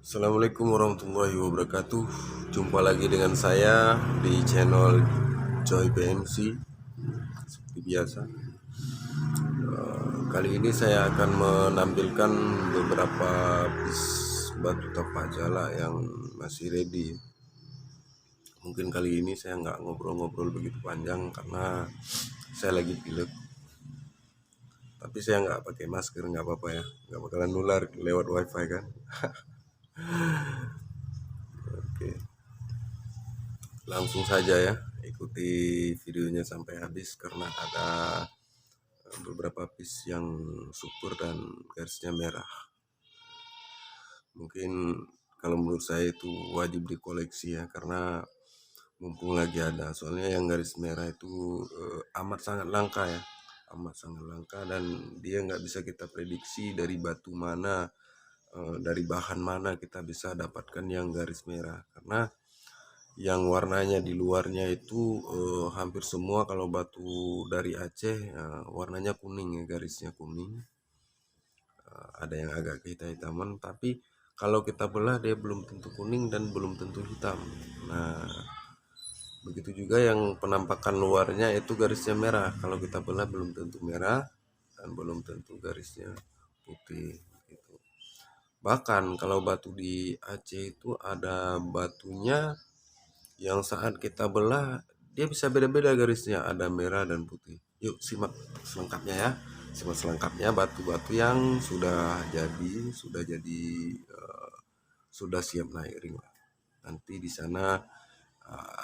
Assalamualaikum warahmatullahi wabarakatuh. Jumpa lagi dengan saya di channel Joy PMC seperti biasa. Kali ini saya akan menampilkan beberapa piece batu tapajala yang masih ready. Mungkin kali ini saya nggak ngobrol-ngobrol begitu panjang karena saya lagi pilek. Tapi saya nggak pakai masker, nggak apa-apa ya, nggak bakalan nular lewat wifi kan. Oke. Langsung saja ya, ikuti videonya sampai habis karena ada beberapa piece yang super dan garisnya merah. Mungkin kalau menurut saya itu wajib dikoleksi ya, karena mumpung lagi ada. Soalnya yang garis merah itu amat sangat langka ya, amat sangat langka, dan dia nggak bisa kita prediksi dari batu mana, dari bahan mana kita bisa dapatkan yang garis merah, karena yang warnanya di luarnya itu hampir semua kalau batu dari Aceh warnanya kuning ya, garisnya kuning. Ada yang agak kehitam-hitaman, tapi kalau kita belah dia belum tentu kuning dan belum tentu hitam. Nah, begitu juga yang penampakan luarnya itu garisnya merah, kalau kita belah belum tentu merah dan belum tentu garisnya putih gitu. Bahkan kalau batu di Aceh itu ada batunya yang saat kita belah dia bisa beda-beda garisnya, ada merah dan putih. Yuk simak selengkapnya ya, simak selengkapnya batu-batu yang sudah jadi sudah siap naik ring lah. Nanti di sana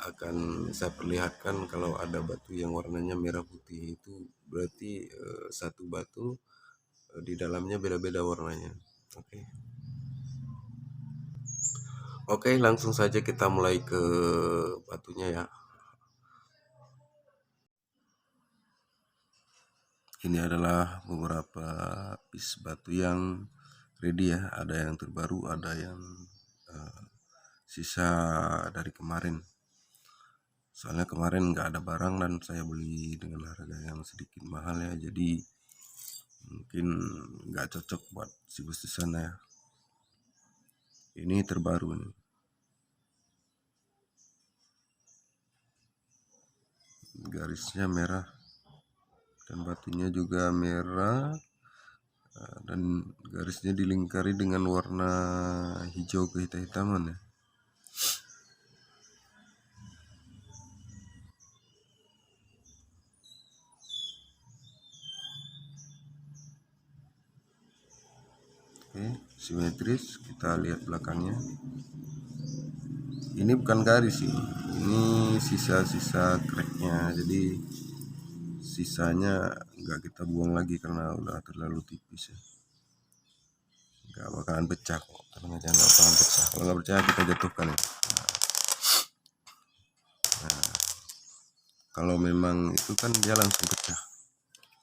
akan saya perlihatkan kalau ada batu yang warnanya merah putih, itu berarti satu batu di dalamnya beda-beda warnanya. Oke. Oke, langsung saja kita mulai ke batunya ya. Ini adalah beberapa piece batu yang ready ya, ada yang terbaru, ada yang sisa dari kemarin. Soalnya kemarin nggak ada barang dan saya beli dengan harga yang sedikit mahal ya, jadi mungkin nggak cocok buat si bus di sana ya. Ini terbaru nih. Garisnya merah dan batunya juga merah, dan garisnya dilingkari dengan warna hijau kehitam-hitaman ya. Oke, simetris. Kita lihat belakangnya. Ini bukan garis sih, ini sisa-sisa cracknya, jadi sisanya nggak kita buang lagi karena udah terlalu tipis ya. Nggak bakalan pecah kok, tenang aja, nggak bakalan pecah. Kalau nggak percaya kita jatuhkan ya. Kalau memang itu kan dia langsung pecah.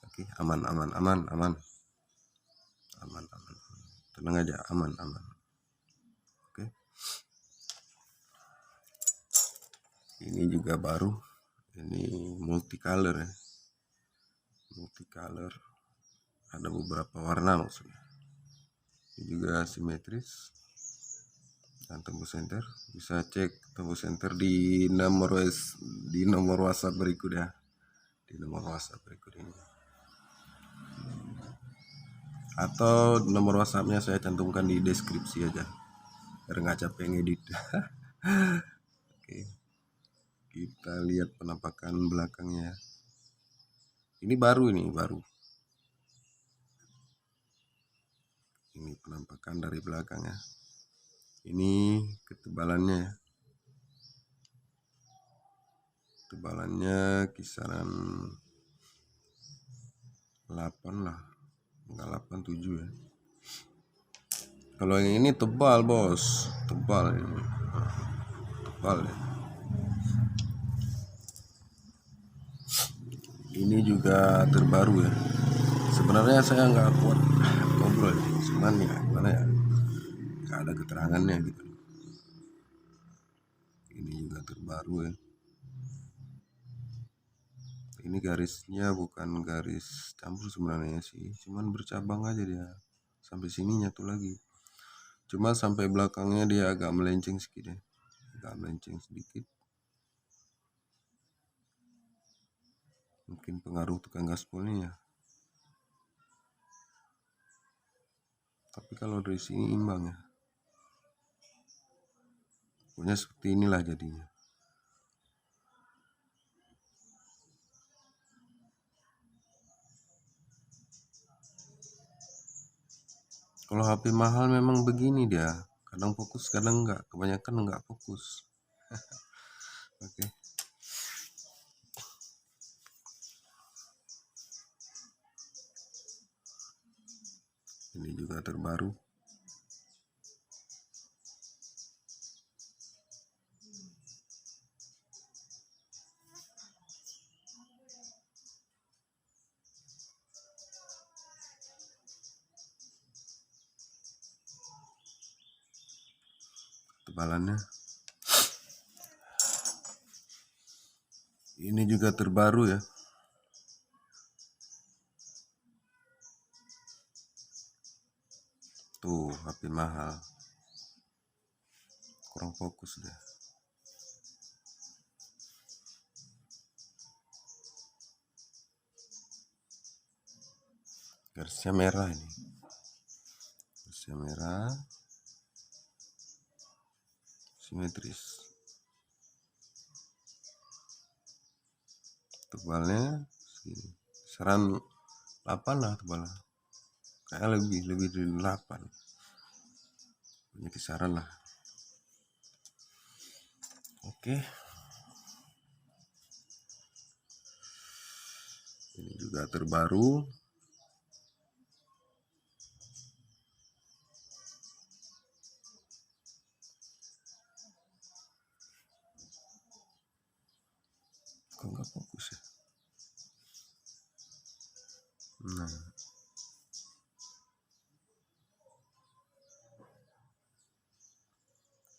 Oke, aman aman aman aman aman aman, tenang aja, aman aman. Oke, ini juga baru, ini multicolor ya, multicolor, ada beberapa warna maksudnya. Ini juga simetris dan tembus center. Bisa cek tembus center di nomor WhatsApp berikut ya, di nomor WhatsApp berikut ini, atau nomor WhatsAppnya saya cantumkan di deskripsi aja biar nggak capek ngedit. Oke, kita lihat penampakan belakangnya. Ini baru, ini penampakan dari belakang ya. Ini ketebalannya ya, ketebalannya kisaran 8 lah, enggak 8, 7 ya. Kalau yang ini tebal bos, tebal ini, tebal ya. Ini juga terbaru ya. Sebenarnya saya nggak kuat ngobrol ya, cuman ya gimana ya, nggak ada keterangannya gitu. Ini juga terbaru ya. Ini garisnya bukan garis campur sebenarnya sih, cuman bercabang aja dia, sampai sini nyatu lagi. Cuma sampai belakangnya dia agak melenceng sedikit ya. Agak melenceng sedikit. Mungkin pengaruh tukang gaspolnya ya. Tapi kalau dari sini imbang ya. Pokoknya seperti inilah jadinya. Kalau HP mahal memang begini dia. Kadang fokus, kadang enggak. Kebanyakan enggak fokus. Oke. Ini juga terbaru. Tebalannya. Ini juga terbaru ya. Tuh, HP mahal. Kurang fokus deh. Garisnya merah ini. Garisnya merah. Simetris. Tebalnya segini. Kisaran 8 lah tebalnya. Kayak lebih dari 8. Punya kisaran lah. Oke. Ini juga terbaru. Kok nggak fokus ya? Nah.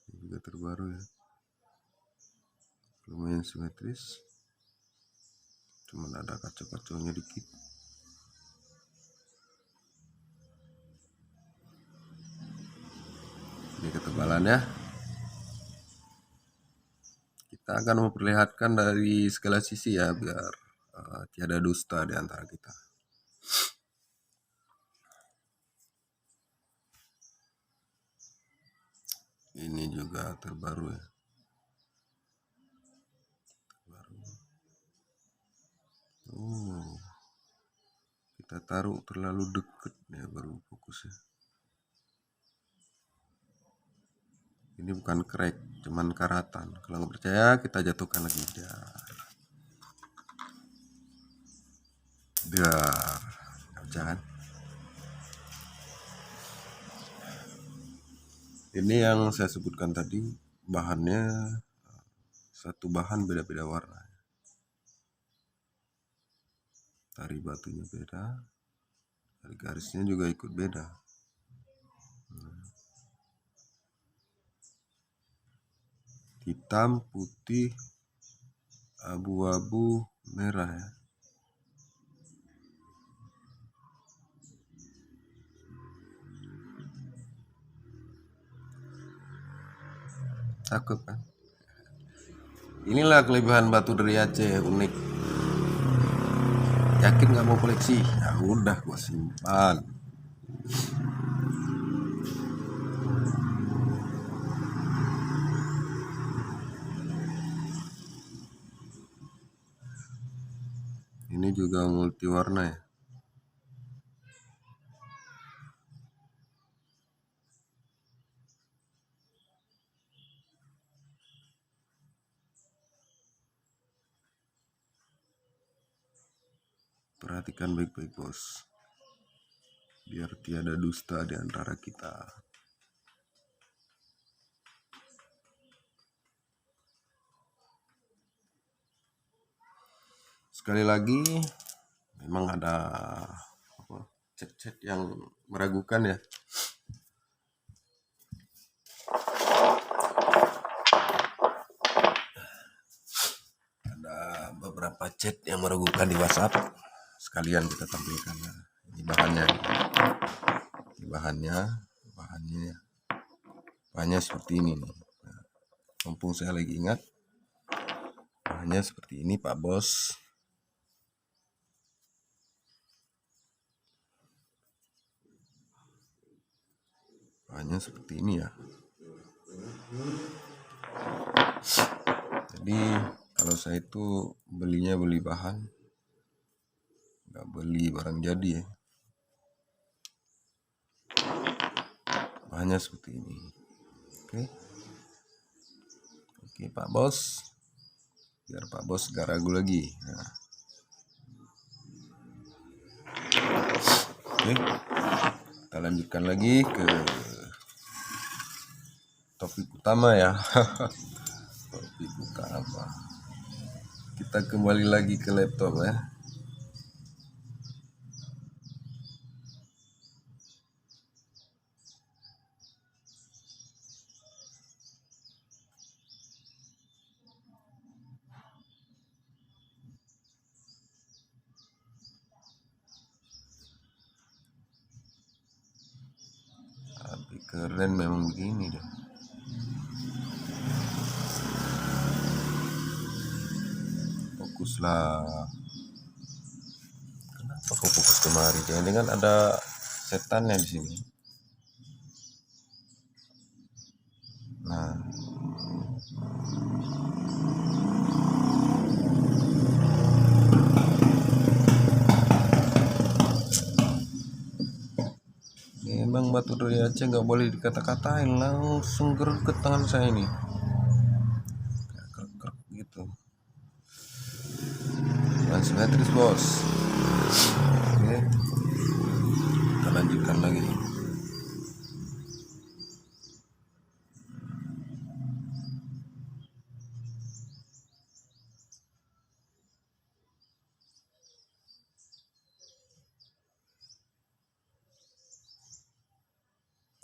Ini juga terbaru ya. Lumayan simetris. Cuman ada kacau-kacaunya dikit. Ini ketebalannya. Kita akan memperlihatkan dari segala sisi ya, biar tiada dusta di antara kita. Ini juga terbaru ya. Oh, kita taruh terlalu deket ya baru fokus ya. Ini bukan crack, cuman karatan. Kalau nggak percaya kita jatuhkan lagi. Dar, jangan. Ini yang saya sebutkan tadi, bahannya satu bahan beda-beda warna. Tari batunya beda, tari garisnya juga ikut beda. Hitam, putih, abu-abu, merah ya. Cakep kan? Inilah kelebihan batu dari Aceh, unik. Yakin nggak mau koleksi? Ya udah, gua simpan. Ini juga multi warna ya. Perhatikan baik-baik bos, biar tiada dusta di antara kita. Sekali lagi, memang ada chat-chat yang meragukan ya. Ada beberapa chat yang meragukan di WhatsApp. Sekalian kita tampilkan. Ini bahannya. Ini bahannya ya. Bahannya seperti ini nih. Mumpung saya lagi ingat, bahannya seperti ini Pak Bos. Bahannya seperti ini ya. Jadi kalau saya itu beli bahan, nggak beli barang jadi ya. Bahannya seperti ini. Oke Pak Bos, biar Pak Bos gak ragu lagi. Nah. Oke, kita lanjutkan lagi ke topik utama ya. Topik utama. Kita kembali lagi ke laptop ya. Tapi keren memang begini deh. Fokuslah. Kenapa kok fokus kemari? Jangan-jangan ada setannya di sini. Nah, memang batu dari Aceh nggak boleh dikata-katain, langsung greget tangan saya ini. Krek-krek gitu. Simetris bos. Oke, kita lanjutkan lagi.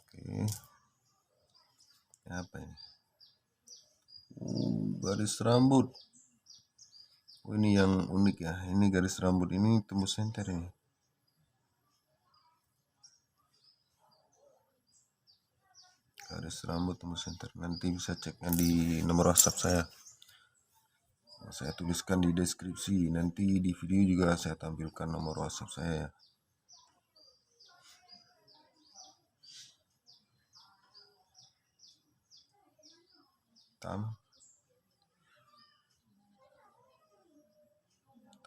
Oke, apa ini? Garis rambut. Oh, ini yang unik ya. Ini garis rambut ini tembus senter ini. Garis rambut tembus senter. Nanti bisa ceknya di nomor WhatsApp saya. Saya tuliskan di deskripsi. Nanti di video juga saya tampilkan nomor WhatsApp saya.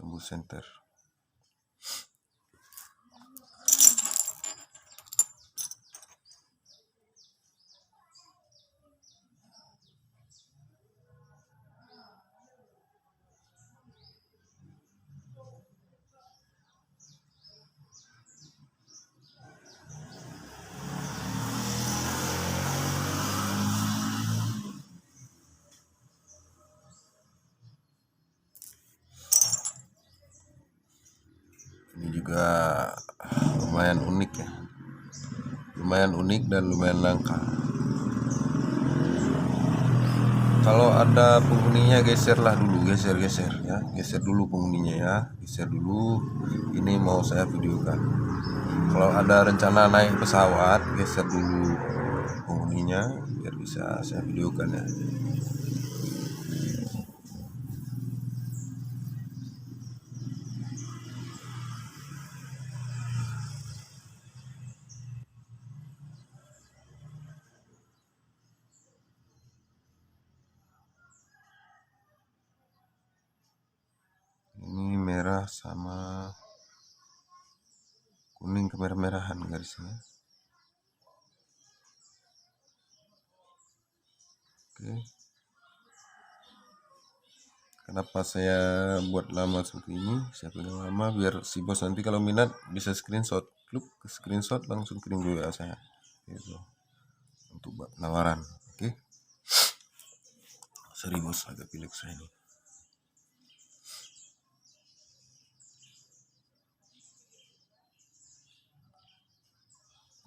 Tembus senter. Ini juga lumayan unik ya. Lumayan unik dan lumayan langka. Kalau ada penghuninya geserlah dulu, geser ya, geser dulu penghuninya ya, geser dulu. Ini mau saya videokan. Kalau ada rencana naik pesawat, geser dulu penghuninya biar bisa saya videokan ya. Ini merah sama kuning kemerah-merahan garisnya. Oke. Kenapa saya buat lama seperti ini? Saya pilih lama biar si bos nanti kalau minat bisa screenshot, klik ke screenshot langsung kirim ke WA saya. Gitu. Untuk buat penawaran. Oke. Sorry bos, agak pilek saya ini.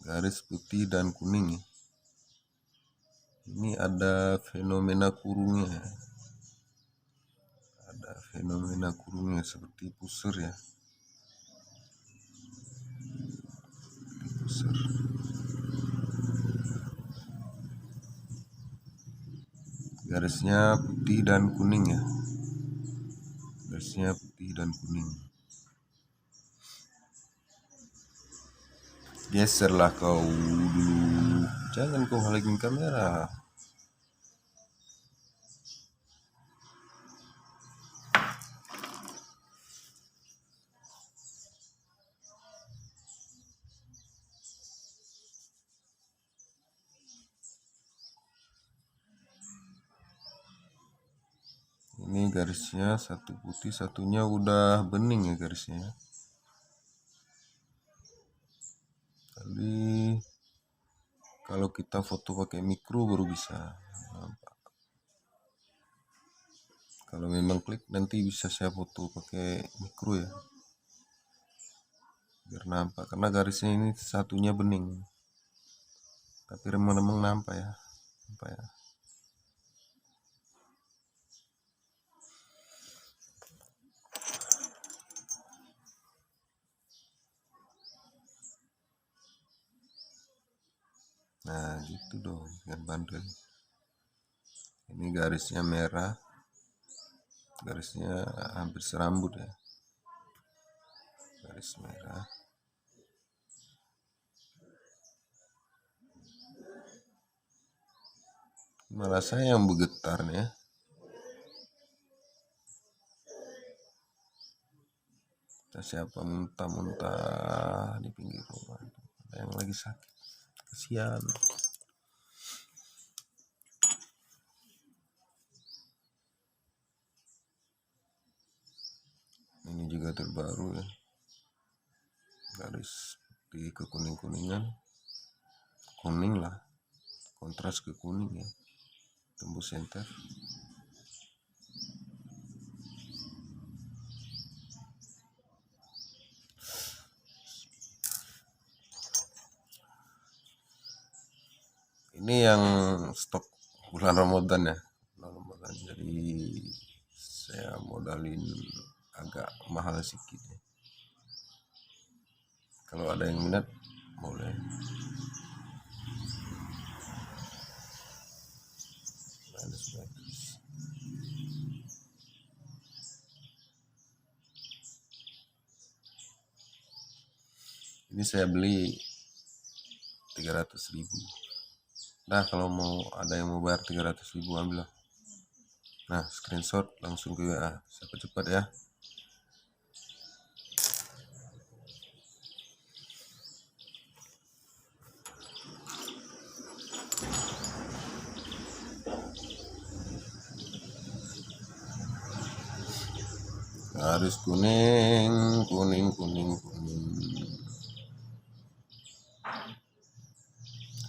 Garis putih dan kuning. Ini ada fenomena kurungnya. Ada fenomena kurungnya seperti pusar ya. Pusar. garisnya putih dan kuning ya, garisnya putih dan kuning. Geserlah kau dulu, jangan kau halangin kamera. Ini garisnya satu putih, satunya udah bening ya garisnya. Tapi kalau kita foto pakai mikro baru bisa nampak. Kalau memang klik nanti bisa saya foto pakai mikro ya, biar nampak. Karena garisnya ini satunya bening, tapi remang-remang nampak ya, nampak ya. Nah gitu dong, jangan bandel. Ini garisnya merah, garisnya hampir serambut ya, garis merah. Malah saya yang bergetar nih ya. Siapa muntah-muntah di pinggir rumah, ada yang lagi sakit, kasihan. Ini juga terbaru ya, garis di kekuning-kuningan, kuning lah, kontras ke kuning ya, tembus center. Ini yang stok bulan Ramadan ya, bulan Ramadan, jadi saya modalin agak mahal sedikit ya. Kalau ada yang minat boleh. Ini saya beli 300.000. Nah kalau mau ada yang mau bayar 300.000 ambil lah. Nah screenshot langsung ke WA, siapa cepat ya. Garis kuning, kuning, kuning, kuning.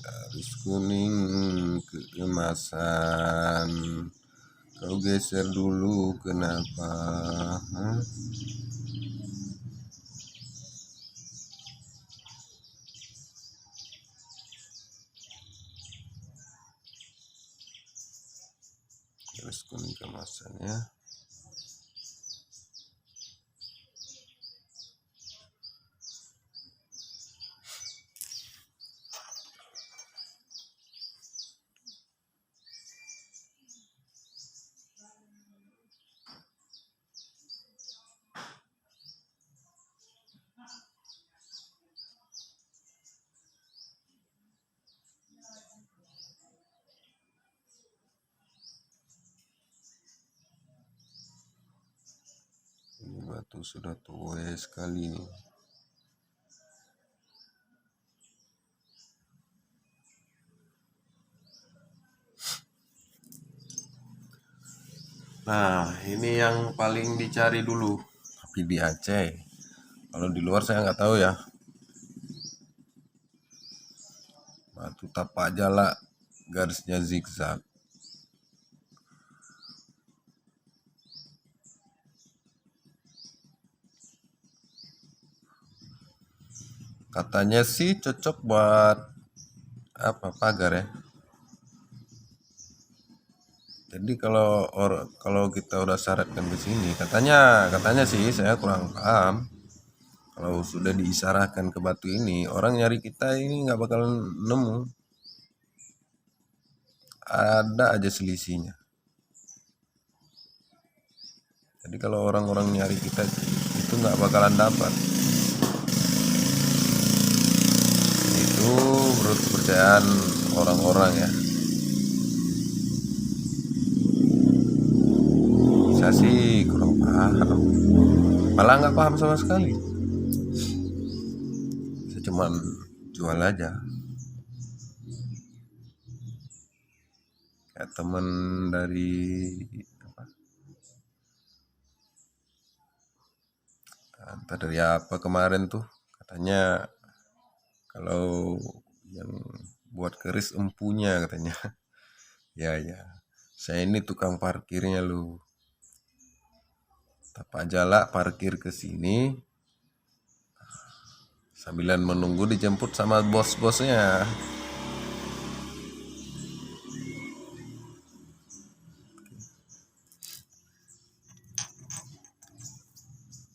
Garis kuning keemasan. Kau geser dulu kenapa? Garis kuning keemasan ya. Ini batu sudah tua sekali nih. Nah ini yang paling dicari dulu, tapi di Aceh. Kalau di luar saya nggak tahu ya. Batu tapak jala, garisnya zigzag. Katanya sih cocok buat apa, pagar ya. Jadi kalau kita udah syaratkan ke sini, katanya sih, saya kurang paham. Kalau sudah diisyaratkan ke batu ini, orang nyari kita ini nggak bakal nemu. Ada aja selisihnya. Jadi kalau orang-orang nyari kita itu nggak bakalan dapat. Itu menurut kepercayaan orang-orang ya. Saya sih kurang paham, malah nggak paham sama sekali. Saya cuman jual aja. Kayak temen dari entah dari apa kemarin tuh, katanya kalau yang buat keris empunya katanya. Ya, saya ini tukang parkirnya lu. Tapak jala parkir ke sini sambilan menunggu dijemput sama bos-bosnya.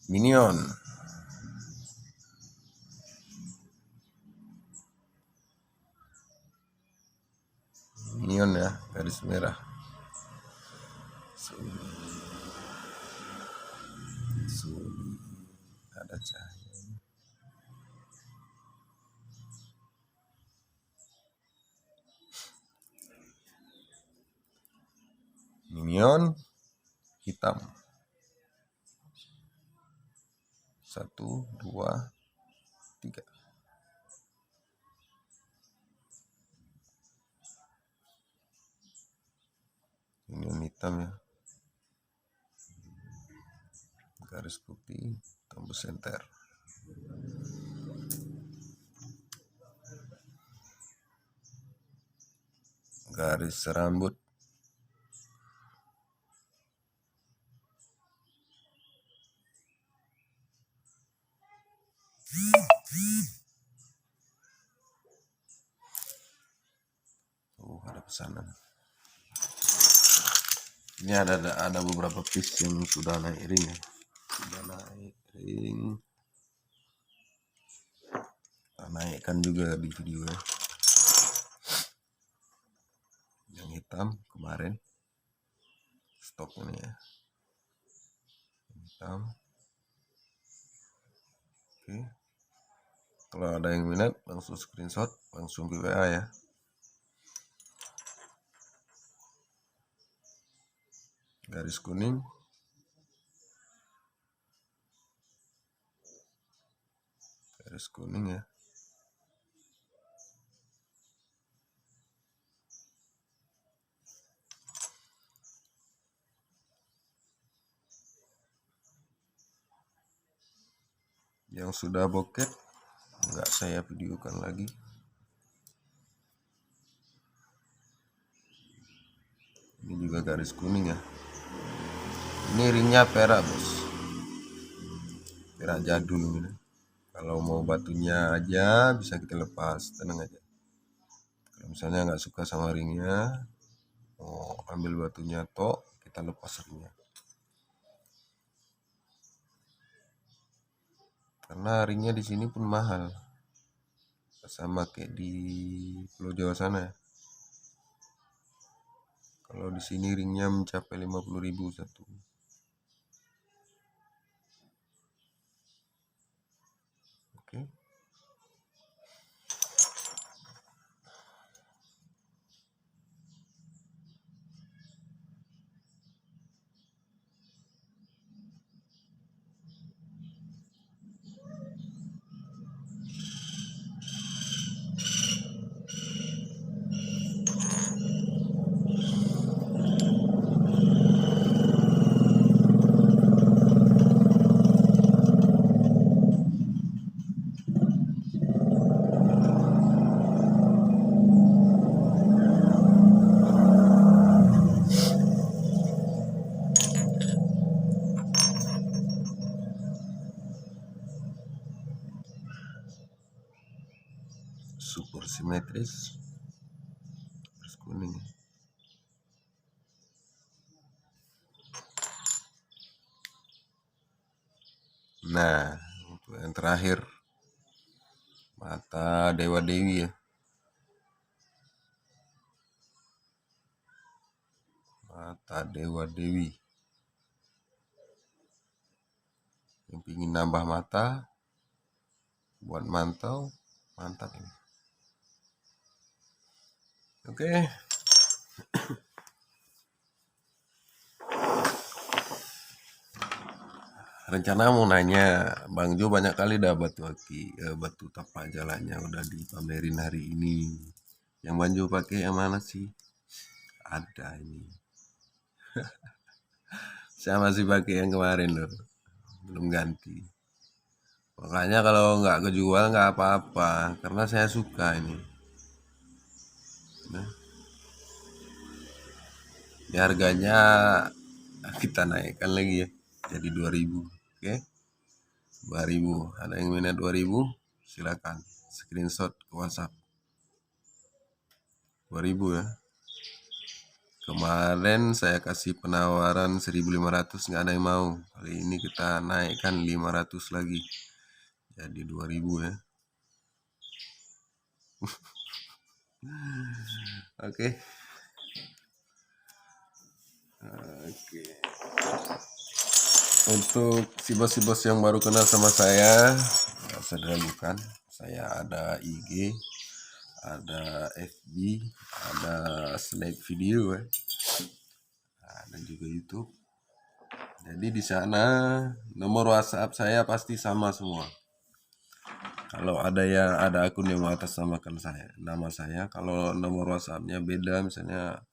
Minion. Minion ya, garis merah. Suli. Ada cahaya. Minion hitam. 1, 2, 3. Minion hitam ya. Garis putih, tembus enter. Garis rambut. Ada pesanan. Ini ada beberapa piece yang sudah naik ring ya. Sudah naik ring. Kita naikkan juga di video ya. Yang hitam kemarin stok ini ya. Yang hitam. Oke. Kalau ada yang minat langsung screenshot, langsung ke WA ya. Garis kuning. Garis kuning ya. Yang sudah bokeh nggak saya videokan lagi. Ini juga garis kuning ya. Ini ringnya perak bos, perak jadul ini. Kalau mau batunya aja bisa kita lepas, tenang aja. Kalau misalnya nggak suka sama ringnya, mau ambil batunya tok, kita lepas ringnya. Karena ringnya di sini pun mahal, sama kayak di Pulau Jawa sana. Kalau di sini ringnya mencapai 50.000 satu. Oke. Super simetris, garis kuning. Nah, untuk yang terakhir mata dewa dewi ya. Mata dewa dewi. yang ingin nambah mata, buat mantau, mantap ini. Oke. Rencana mau nanya, Bang Jo banyak kali dah batu tapak jalannya udah dipamerin hari ini. Yang Bang Jo pakai yang mana sih? Ada ini. Saya masih pakai yang kemarin loh, belum ganti. Makanya kalau nggak kejual nggak apa-apa, karena saya suka ini. Nah, ini harganya kita naikkan lagi ya, jadi 2.000. Oke, 2.000. Ada yang minat 2.000? Silakan screenshot ke WhatsApp. 2.000 ya. Kemarin saya kasih penawaran 1.500, nggak ada yang mau. Kali ini kita naikkan 500 lagi, jadi 2.000 ya. Oke. Oke. Untuk si bos yang baru kenal sama saya, nggak usah diragukan. Saya ada IG, ada FB, ada Snake Video ya, dan juga YouTube. Jadi di sana nomor WhatsApp saya pasti sama semua. Kalau ada akun yang mengatasnamakan nama saya, kalau nomor WhatsAppnya beda, misalnya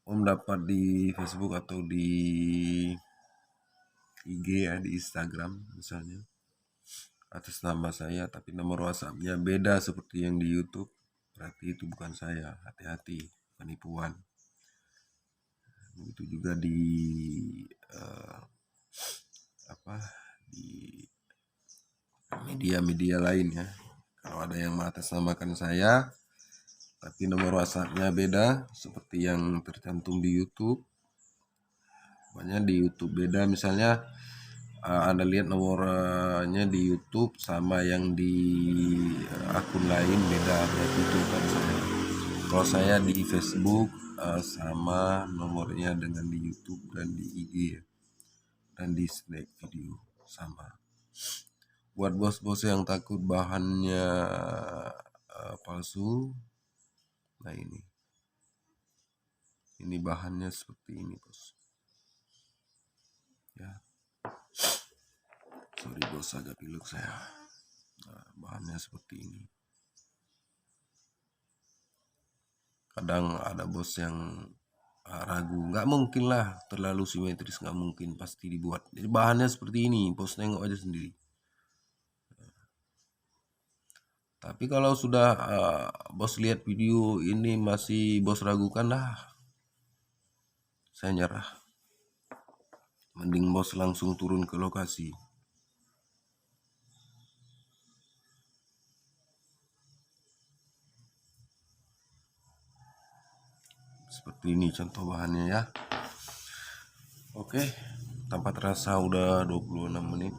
Om dapat di Facebook atau di IG ya, di Instagram misalnya, atas nama saya tapi nomor WhatsAppnya beda seperti yang di YouTube, berarti itu bukan saya. Hati-hati, penipuan. Itu juga di di media-media lain ya. Kalau ada yang mengatasnamakan saya tapi nomor WhatsAppnya beda seperti yang tercantum di YouTube, banyak di YouTube beda, misalnya Anda lihat nomornya di YouTube sama yang di akun lain beda, berarti itu bukan saya. Kalau saya di Facebook sama nomornya dengan di YouTube dan di IG ya, dan di Snake Video sama. Buat bos-bos yang takut bahannya palsu, nah ini bahannya seperti ini bos ya. Sorry bos, agak pilek saya. Nah, bahannya seperti ini. Kadang ada bos yang ragu, nggak mungkin lah terlalu simetris, nggak mungkin, pasti dibuat. Jadi bahannya seperti ini, bos tengok aja sendiri. Tapi kalau sudah bos lihat video ini masih bos ragukan, dah saya nyerah. Mending bos langsung turun ke lokasi. Seperti ini contoh bahannya ya. Oke, tanpa terasa udah 26 menit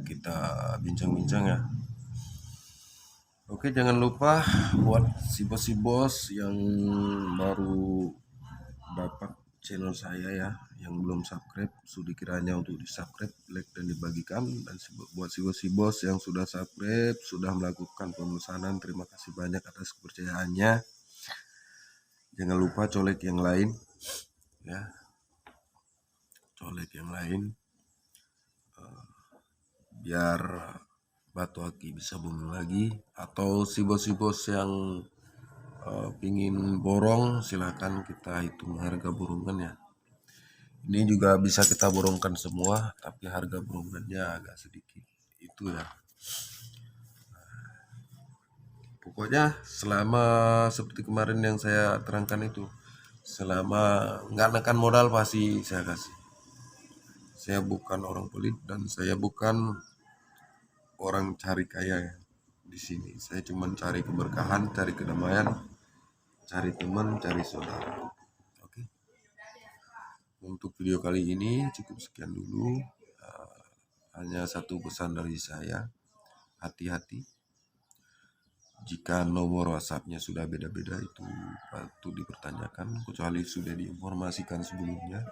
kita bincang-bincang ya. Oke, jangan lupa buat si bos yang baru dapat channel saya ya, yang belum subscribe, sudi kiranya untuk di subscribe, like dan dibagikan. Dan buat si bos yang sudah subscribe, sudah melakukan pemesanan, terima kasih banyak atas kepercayaannya. Jangan lupa colek yang lain ya, colek yang lain biar batu aki bisa booming lagi. Atau si bos yang pingin borong, silakan kita hitung harga borongan ya. Ini juga bisa kita borongkan semua, tapi harga borongannya agak sedikit itu ya. Pokoknya selama seperti kemarin yang saya terangkan itu, selama nggak nekan modal pasti saya kasih. Saya bukan orang pelit dan saya bukan orang cari kaya ya. Di sini saya cuma cari keberkahan, cari kedamaian, cari teman, cari saudara. Oke. Untuk video kali ini cukup sekian dulu. Hanya satu pesan dari saya, hati-hati. Jika nomor WhatsAppnya sudah beda-beda itu patut dipertanyakan, kecuali sudah diinformasikan sebelumnya.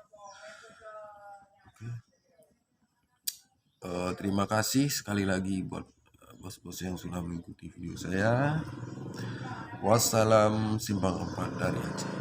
Oke. Terima kasih sekali lagi buat bos-bos yang sudah mengikuti video saya. Wassalam, Simpang 4 dari Aceh.